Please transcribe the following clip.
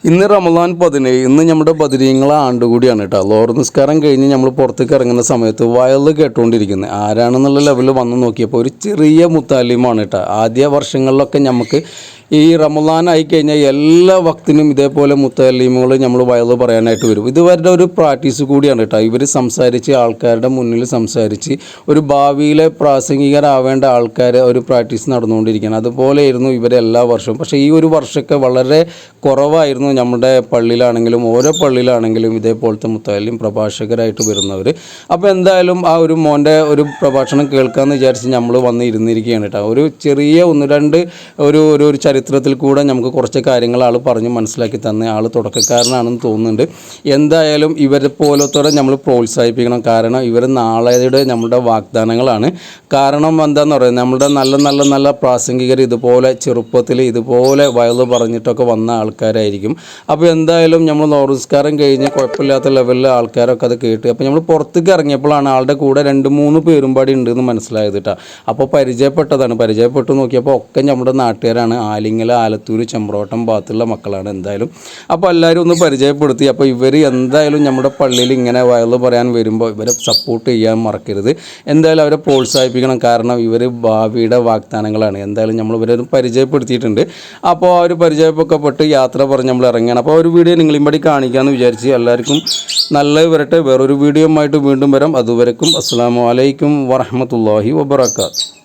ഇന്ന് റമദാൻ 17. ഇന്ന് നമ്മുടെ ബദരീങ്ങളെ ആണ്ടുകൂടിയാണ് കേട്ടോ. ലോഹർ നിസ്കാരം കഴിഞ്ഞ് നമ്മൾ പുറത്തേക്ക് ഇറങ്ങുന്ന സമയത്ത് വയല് കേട്ടുകൊണ്ടിരിക്കുന്നത് ആരാണെന്നുള്ള ലെവലിൽ വന്ന് നോക്കിയപ്പോൾ ഒരു ചെറിയ മുത്താലിമാണ് കേട്ടോ. ആദ്യ വർഷങ്ങളിലൊക്കെ നമുക്ക് ഈ റമദാൻ ആയി കഴിഞ്ഞാൽ എല്ലാ വക്തിനും ഇതേപോലെ മുത്തലീമുകൾ നമ്മൾ വയല് പറയാനായിട്ട് വരും. ഇതുവരുടെ ഒരു പ്രാക്ടീസ് കൂടിയാണ് കേട്ടോ. ഇവർ സംസാരിച്ച് ആൾക്കാരുടെ മുന്നിൽ സംസാരിച്ച് ഒരു ഭാവിയിലെ പ്രാസംഗികരാവേണ്ട ആൾക്കാരെ ഒരു പ്രാക്ടീസ് നടന്നുകൊണ്ടിരിക്കുകയാണ്. അതുപോലെയായിരുന്നു ഇവരെല്ലാ വർഷവും. പക്ഷേ ഈ ഒരു വർഷമൊക്കെ വളരെ കുറവായിരുന്നു നമ്മുടെ പള്ളിയിലാണെങ്കിലും ഓരോ പള്ളിയിലാണെങ്കിലും ഇതേപോലത്തെ മുത്തലിം പ്രഭാഷകരായിട്ട് വരുന്നവർ. അപ്പോൾ എന്തായാലും ആ ഒരു മോൻ്റെ ഒരു പ്രഭാഷണം കേൾക്കാമെന്ന് വിചാരിച്ച് നമ്മൾ വന്ന് ഇരുന്നിരിക്കുകയാണ് കേട്ടോ. ഒരു ചെറിയ ഒന്ന് രണ്ട് ഒരു ചരിത്രത്തിൽ കൂടെ നമുക്ക് കുറച്ച് കാര്യങ്ങൾ ആൾ പറഞ്ഞ് മനസ്സിലാക്കി തന്ന ആൾ തുടക്കക്കാരനാണെന്ന് തോന്നുന്നുണ്ട്. എന്തായാലും ഇവരെ പോലത്തോടെ നമ്മൾ പ്രോത്സാഹിപ്പിക്കണം. കാരണം ഇവർ നാളെയുടെ നമ്മുടെ വാഗ്ദാനങ്ങളാണ്. കാരണം എന്താണെന്ന് പറയുന്നത്, നമ്മുടെ നല്ല പ്രാസംഗികർ ഇതുപോലെ ചെറുപ്പത്തിൽ ഇതുപോലെ വയല് പറഞ്ഞിട്ടൊക്കെ വന്ന ആൾക്കാരായിരിക്കും. അപ്പോൾ എന്തായാലും നമ്മൾ നമസ്കാരം കഴിഞ്ഞ് കുഴപ്പമില്ലാത്ത ലെവലിൽ ആൾക്കാരൊക്കെ അത് കേട്ട് അപ്പോൾ നമ്മൾ പുറത്തേക്ക് ഇറങ്ങിയപ്പോഴാണ് ആളുടെ കൂടെ 2-3 പേരും പാടി ഉണ്ടെന്ന് മനസ്സിലായത് കേട്ടോ. അപ്പോൾ പരിചയപ്പെട്ടു നോക്കിയപ്പോൾ ഒക്കെ നമ്മുടെ നാട്ടുകാരാണ്. ആലിങ്ങൽ, ആലത്തൂർ, ചെമ്പ്രോട്ടം ഭാഗത്തുള്ള മക്കളാണ് എന്തായാലും. അപ്പോൾ എല്ലാവരും ഒന്ന് പരിചയപ്പെടുത്തി. അപ്പോൾ ഇവർ എന്തായാലും നമ്മുടെ പള്ളിയിൽ ഇങ്ങനെ വയല് പറയാൻ വരുമ്പോൾ ഇവരെ സപ്പോർട്ട് ചെയ്യാൻ മറക്കരുത്. എന്തായാലും അവരെ പ്രോത്സാഹിപ്പിക്കണം. കാരണം ഇവർ ഭാവിയുടെ വാഗ്ദാനങ്ങളാണ്. എന്തായാലും നമ്മൾ ഇവരെ പരിചയപ്പെടുത്തിയിട്ടുണ്ട്. അപ്പോൾ ആ ഒരു പരിചയപ്പെട്ട് യാത്ര പറഞ്ഞ് നമ്മൾ ഇറങ്ങിയാണ്. അപ്പോൾ ഒരു വീഡിയോ നിങ്ങളും പടി കാണിക്കാമെന്ന് വിചാരിച്ച്. എല്ലാവർക്കും നല്ലത് വരട്ടെ. വേറൊരു വീഡിയോ ആയിട്ട് വീണ്ടും വരാം. അതുവരെക്കും അസ്സലാമു അലൈക്കും വറഹ്മത്തുള്ളാഹി വബറകാതുഹു.